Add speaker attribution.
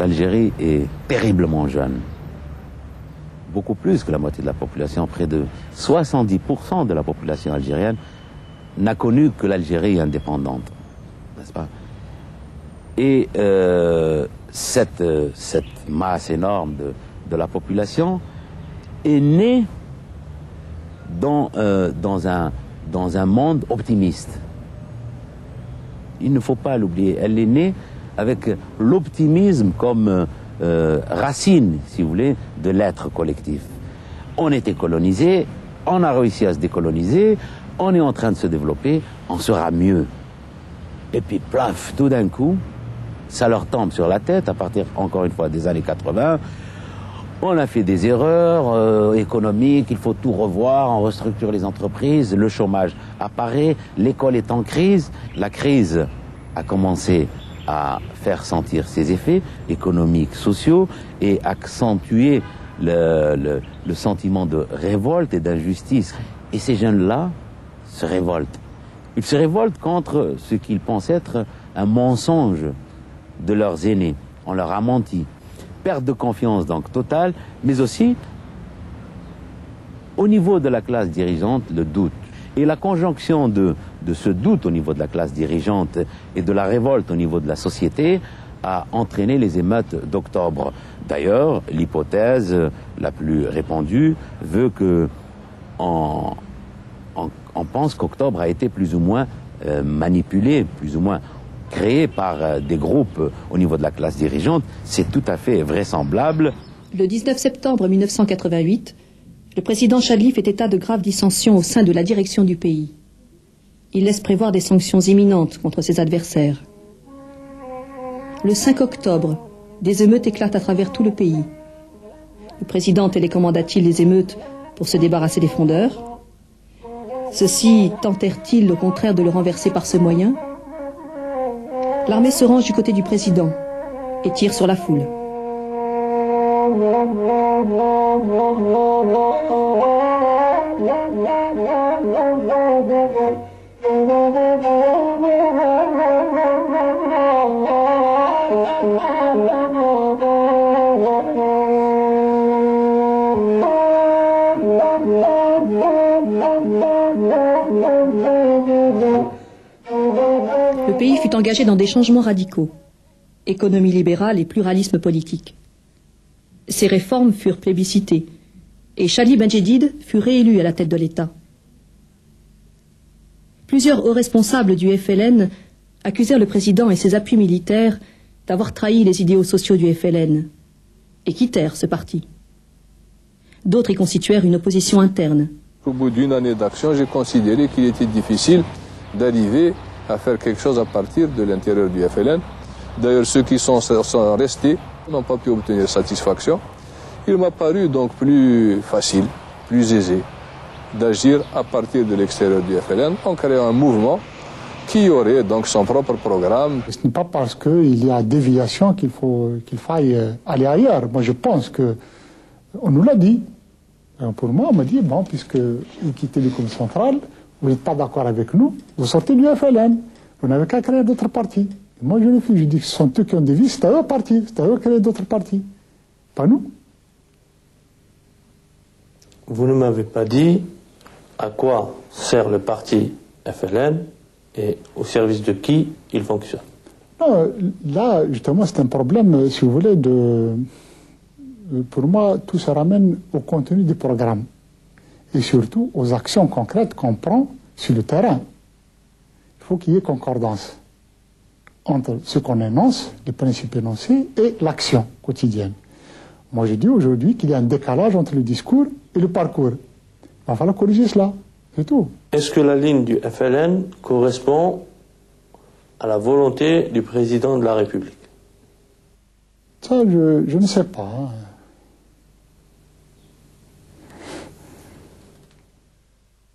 Speaker 1: l'Algérie est terriblement jeune. Beaucoup plus que la moitié de la population, près de 70% de la population algérienne n'a connu que l'Algérie indépendante, n'est-ce pas? Et cette masse énorme de la population est née dans un monde optimiste. Il ne faut pas l'oublier. Elle est née avec l'optimisme comme racine, si vous voulez, de l'être collectif. On était colonisé, on a réussi à se décoloniser, on est en train de se développer, on sera mieux. Et puis, plaf, tout d'un coup, ça leur tombe sur la tête, à partir, encore une fois, des années 80. On a fait des erreurs économiques, il faut tout revoir, on restructure les entreprises, le chômage apparaît, l'école est en crise. La crise a commencé à faire sentir ses effets économiques, sociaux, et accentuer le sentiment de révolte et d'injustice. Et ces jeunes-là se révoltent. Ils se révoltent contre ce qu'ils pensent être un mensonge de leurs aînés. On leur a menti. Perte de confiance donc totale, mais aussi au niveau de la classe dirigeante, le doute. Et la conjonction de ce doute au niveau de la classe dirigeante et de la révolte au niveau de la société a entraîné les émeutes d'octobre. D'ailleurs, l'hypothèse la plus répandue veut que on pense qu'octobre a été plus ou moins manipulé, plus ou moins créé par des groupes au niveau de la classe dirigeante. C'est tout à fait vraisemblable.
Speaker 2: Le 19 septembre 1988, le président Chadli fait état de graves dissensions au sein de la direction du pays. Il laisse prévoir des sanctions imminentes contre ses adversaires. Le 5 octobre, des émeutes éclatent à travers tout le pays. Le président télécommanda-t-il les émeutes pour se débarrasser des frondeurs? Ceux-ci tentèrent-ils au contraire de le renverser par ce moyen? L'armée se range du côté du président et tire sur la foule. Le pays fut engagé dans des changements radicaux, économie libérale et pluralisme politique. Ces réformes furent plébiscitées et Chadli Benjedid fut réélu à la tête de l'État. Plusieurs hauts responsables du FLN accusèrent le président et ses appuis militaires d'avoir trahi les idéaux sociaux du FLN et quittèrent ce parti. D'autres y constituèrent une opposition interne.
Speaker 3: Au bout d'une année d'action, j'ai considéré qu'il était difficile d'arriver à faire quelque chose à partir de l'intérieur du FLN. D'ailleurs, ceux qui sont restés n'ont pas pu obtenir satisfaction. Il m'a paru donc plus facile, plus aisé d'agir à partir de l'extérieur du FLN en créant un mouvement qui aurait donc son propre programme.
Speaker 4: Ce n'est pas parce qu'il y a déviation qu'il faille aller ailleurs. Moi, je pense qu'on nous l'a dit. Pour moi, on m'a dit, bon, puisque vous quittez le comité central, vous n'êtes pas d'accord avec nous, vous sortez du FLN. Vous n'avez qu'à créer d'autres partis. Et moi, je refuse. Je dis que ce sont eux qui ont des vies, c'est à eux partis, c'est à eux de créer d'autres partis. Pas nous.
Speaker 5: Vous ne m'avez pas dit à quoi sert le parti FLN et au service de qui il fonctionne.
Speaker 4: Non, là, justement, c'est un problème, si vous voulez, pour moi, tout se ramène au contenu du programme. Et surtout aux actions concrètes qu'on prend sur le terrain. Il faut qu'il y ait concordance entre ce qu'on énonce, les principes énoncés, et l'action quotidienne. Moi, je dis aujourd'hui qu'il y a un décalage entre le discours et le parcours. Il va falloir corriger cela, c'est tout.
Speaker 5: Est-ce que la ligne du FLN correspond à la volonté du président de la République?
Speaker 4: Ça, je ne sais pas.